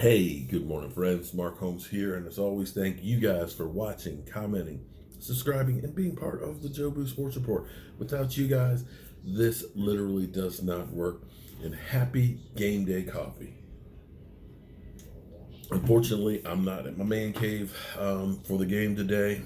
Hey, good morning, friends. Mark Holmes here, and as always, thank you guys for watching, commenting, subscribing, and being part of the Joe Boo Sports Report. Without you guys, this literally does not work. And happy game day coffee. Unfortunately, I'm not at my man cave for the game today.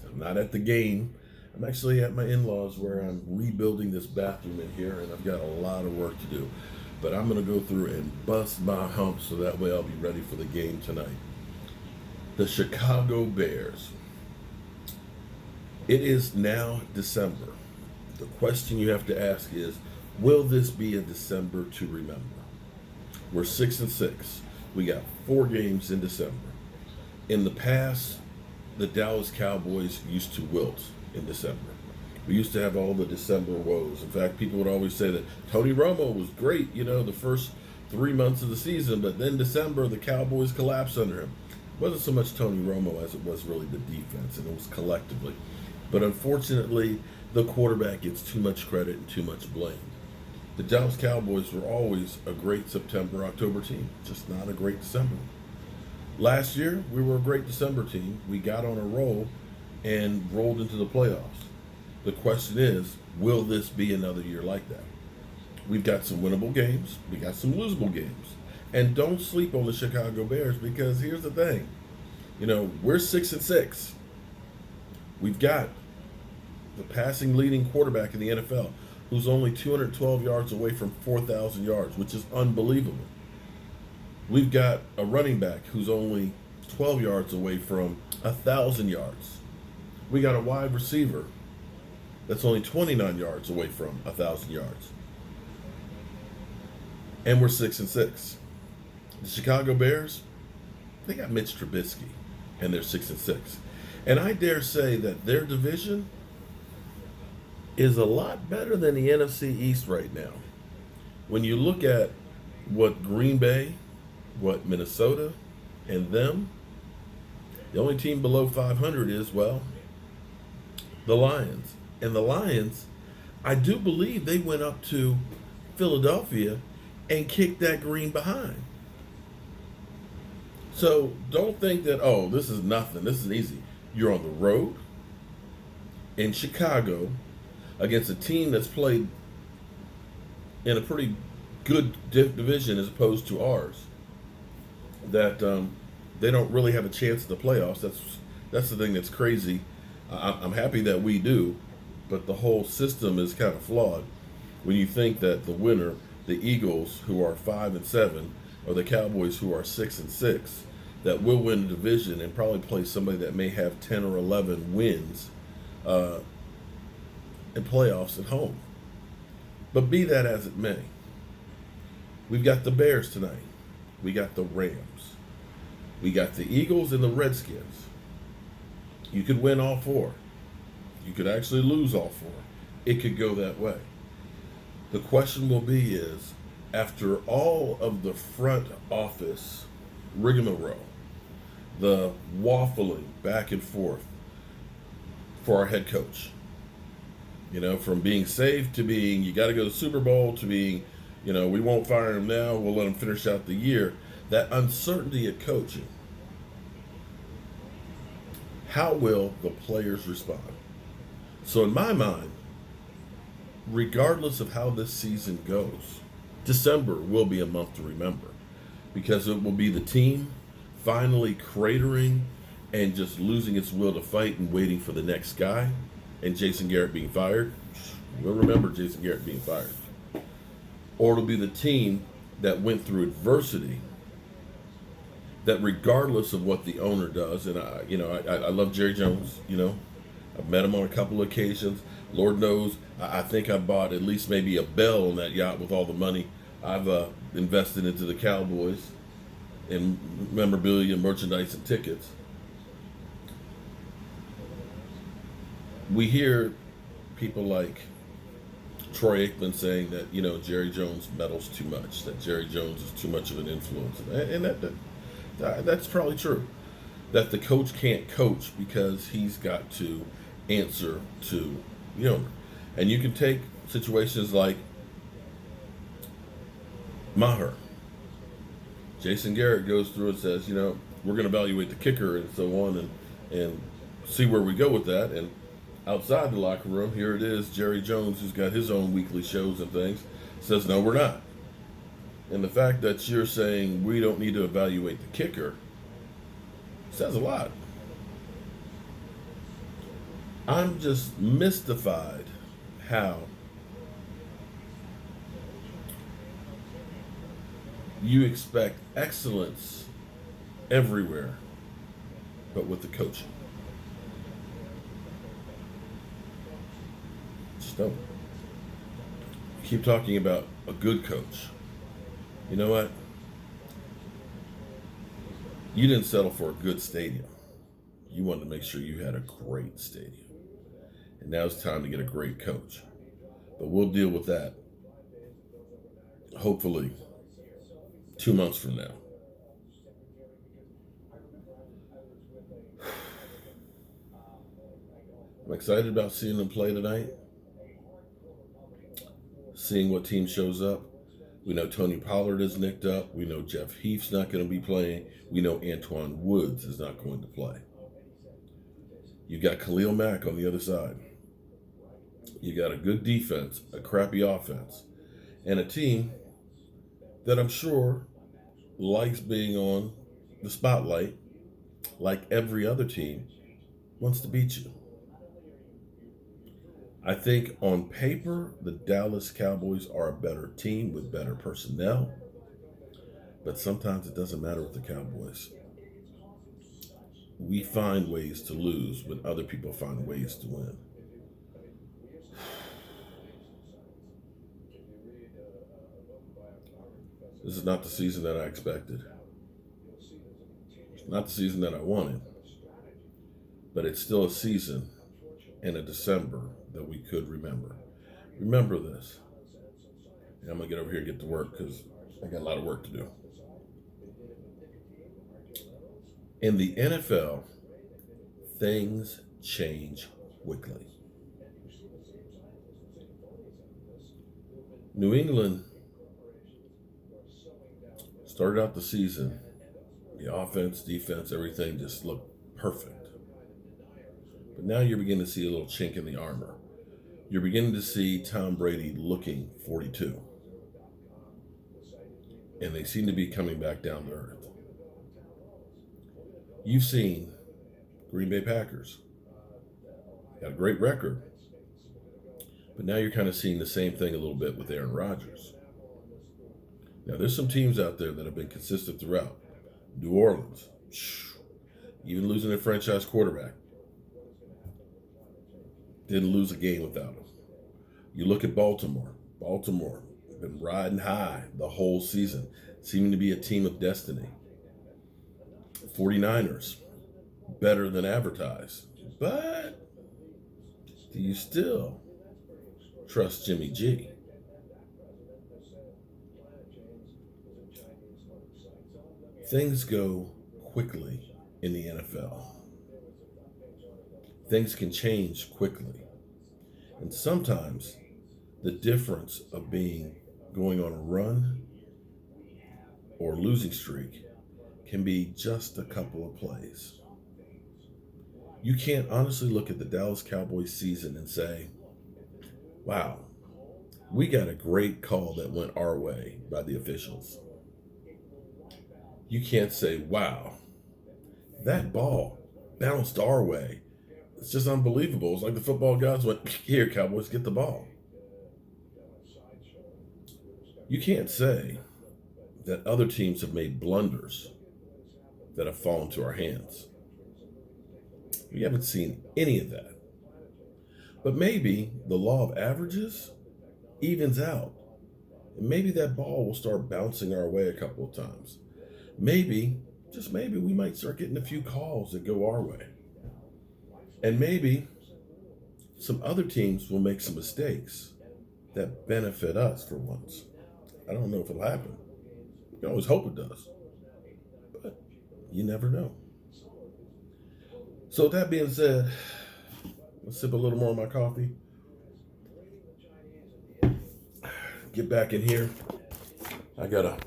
I'm not at the game. I'm actually at my in-laws where I'm rebuilding this bathroom in here, and I've got a lot of work to do. But I'm going to go through and bust my hump so that way I'll be ready for the game tonight. The Chicago Bears. It is now December. The question you have to ask is, will this be a December to remember? We're 6-6. We got 4 games in December. In the past, the Dallas Cowboys used to wilt in December. We used to have all the December woes. In fact, people would always say that Tony Romo was great, the first 3 months of the season, but then December, the Cowboys collapsed under him. It wasn't so much Tony Romo as it was really the defense, and it was collectively. But unfortunately, the quarterback gets too much credit and too much blame. The Dallas Cowboys were always a great September, October team, just not a great December. Last year, we were a great December team. We got on a roll and rolled into the playoffs. The question is, will this be another year like that? We've got some winnable games. We got some losable games. And don't sleep on the Chicago Bears, because here's the thing. We're 6-6. We've got the passing leading quarterback in the NFL who's only 212 yards away from 4,000 yards, which is unbelievable. We've got a running back who's only 12 yards away from 1,000 yards. We got a wide receiver that's only 29 yards away from 1,000 yards. And we're 6-6. The Chicago Bears, they got Mitch Trubisky, and they're 6-6. And I dare say that their division is a lot better than the NFC East right now. When you look at what Green Bay, what Minnesota, and them, the only team below 500 is, well, the Lions. And the Lions, I do believe they went up to Philadelphia and kicked that green behind. So don't think that, this is nothing. This is easy. You're on the road in Chicago against a team that's played in a pretty good division as opposed to ours, that they don't really have a chance at the playoffs. That's the thing that's crazy. I'm happy that we do, but the whole system is kind of flawed when you think that the winner, the Eagles, who are 5-7, or the Cowboys, who are 6-6, that will win the division and probably play somebody that may have 10 or 11 wins in playoffs at home. But be that as it may, we've got the Bears tonight. We got the Rams. We got the Eagles and the Redskins. You could win all 4. You could actually lose all 4. It could go that way. The question will be is, after all of the front office rigmarole, the waffling back and forth for our head coach, from being safe to being, you got to go to the Super Bowl, to being, we won't fire him now, we'll let him finish out the year, that uncertainty at coaching, how will the players respond? So in my mind, regardless of how this season goes, December will be a month to remember, because it will be the team finally cratering and just losing its will to fight and waiting for the next guy, and Jason Garrett being fired. We'll remember Jason Garrett being fired. Or it'll be the team that went through adversity, that regardless of what the owner does, and I love Jerry Jones, I've met him on a couple of occasions. Lord knows, I think I bought at least maybe a bell on that yacht with all the money I've invested into the Cowboys in memorabilia, merchandise, and tickets. We hear people like Troy Aikman saying that, Jerry Jones meddles too much, that Jerry Jones is too much of an influence. And that's probably true. That the coach can't coach because he's got to answer to the owner. And you can take situations like Maher. Jason Garrett goes through and says, we're going to evaluate the kicker and so on and see where we go with that. And outside the locker room, here it is, Jerry Jones, who's got his own weekly shows and things, says, no, we're not. And the fact that you're saying we don't need to evaluate the kicker says a lot. I'm just mystified how you expect excellence everywhere, but with the coaching. Just don't. Keep talking about a good coach. You know what? You didn't settle for a good stadium. You wanted to make sure you had a great stadium. And now it's time to get a great coach. But we'll deal with that, hopefully, 2 months from now. I'm excited about seeing them play tonight. Seeing what team shows up. We know Tony Pollard is nicked up. We know Jeff Heath's not going to be playing. We know Antoine Woods is not going to play. You got Khalil Mack on the other side. You got a good defense, a crappy offense, and a team that I'm sure likes being on the spotlight, like every other team, wants to beat you. I think on paper, the Dallas Cowboys are a better team with better personnel, but sometimes it doesn't matter with the Cowboys. We find ways to lose when other people find ways to win. This is not the season that I expected. It's not the season that I wanted. But it's still a season in a December that we could remember. Remember this. And I'm going to get over here and get to work because I got a lot of work to do. In the NFL, things change quickly. New England started out the season, the offense, defense, everything just looked perfect. But now you're beginning to see a little chink in the armor. You're beginning to see Tom Brady looking 42. And they seem to be coming back down to earth. You've seen Green Bay Packers. Got a great record. But now you're kind of seeing the same thing a little bit with Aaron Rodgers. Now, there's some teams out there that have been consistent throughout. New Orleans, even losing their franchise quarterback. Didn't lose a game without him. You look at Baltimore. Baltimore been riding high the whole season, seeming to be a team of destiny. 49ers, better than advertised. But do you still trust Jimmy G? Things go quickly in the NFL. Things can change quickly. And sometimes the difference of going on a run or losing streak can be just a couple of plays. You can't honestly look at the Dallas Cowboys season and say, wow, we got a great call that went our way by the officials. You can't say, wow, that ball bounced our way. It's just unbelievable. It's like the football gods went, here, Cowboys, get the ball. You can't say that other teams have made blunders that have fallen to our hands. We haven't seen any of that. But maybe the law of averages evens out. And maybe that ball will start bouncing our way a couple of times. Maybe, just maybe, we might start getting a few calls that go our way. And maybe some other teams will make some mistakes that benefit us for once. I don't know if it'll happen. You can always hope it does. But you never know. So with that being said, let's sip a little more of my coffee. Get back in here. I gotta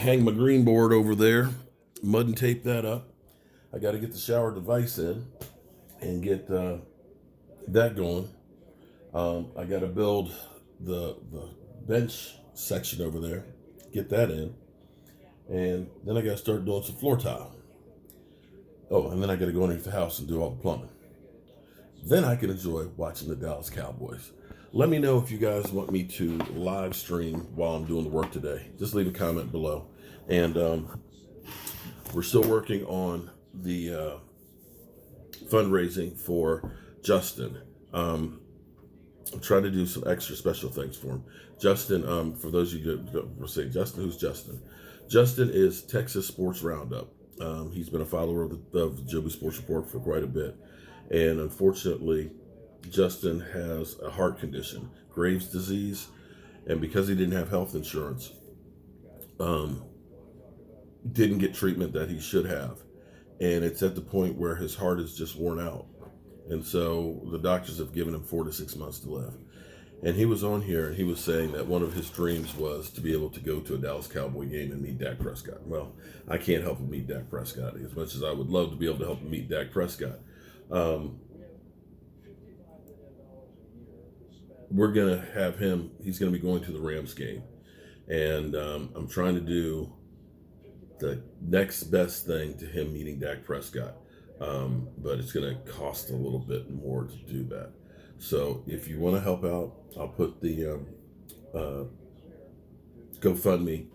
hang my green board over there, mud and tape that up. I got to get the shower device in and get that going. I got to build the bench section over there, get that in, and then I got to start doing some floor tile. Oh, and then I got to go underneath the house and do all the plumbing. Then I can enjoy watching the Dallas Cowboys. Let me know if you guys want me to live stream while I'm doing the work today. Just leave a comment below. And we're still working on the fundraising for Justin. I'm trying to do some extra special things for him. Justin, for those of you who will say, Justin, who's Justin? Justin is Texas Sports Roundup. He's been a follower of the Joby Sports Report for quite a bit. And unfortunately, Justin has a heart condition, Graves' disease. And because he didn't have health insurance, didn't get treatment that he should have. And it's at the point where his heart is just worn out. And so the doctors have given him 4 to 6 months to live. And he was on here and he was saying that one of his dreams was to be able to go to a Dallas Cowboy game and meet Dak Prescott. Well, I can't help him meet Dak Prescott as much as I would love to be able to help him meet Dak Prescott. We're going to have him, he's going to be going to the Rams game. And I'm trying to do the next best thing to him meeting Dak Prescott. But it's going to cost a little bit more to do that. So if you want to help out, I'll put the GoFundMe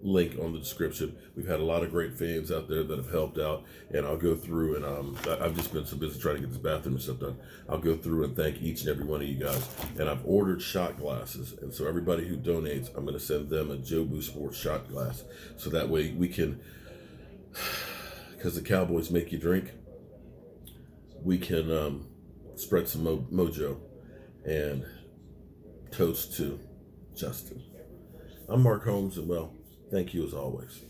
link on the description. We've had a lot of great fans out there that have helped out, and I'll go through and I've just been so busy trying to get this bathroom and stuff done. I'll go through and thank each and every one of you guys. And I've ordered shot glasses, and so everybody who donates, I'm going to send them a Jobu Sports shot glass, so that way we can, because the Cowboys make you drink, we can spread some mojo and toast to Justin. I'm Mark Holmes, and well, thank you as always.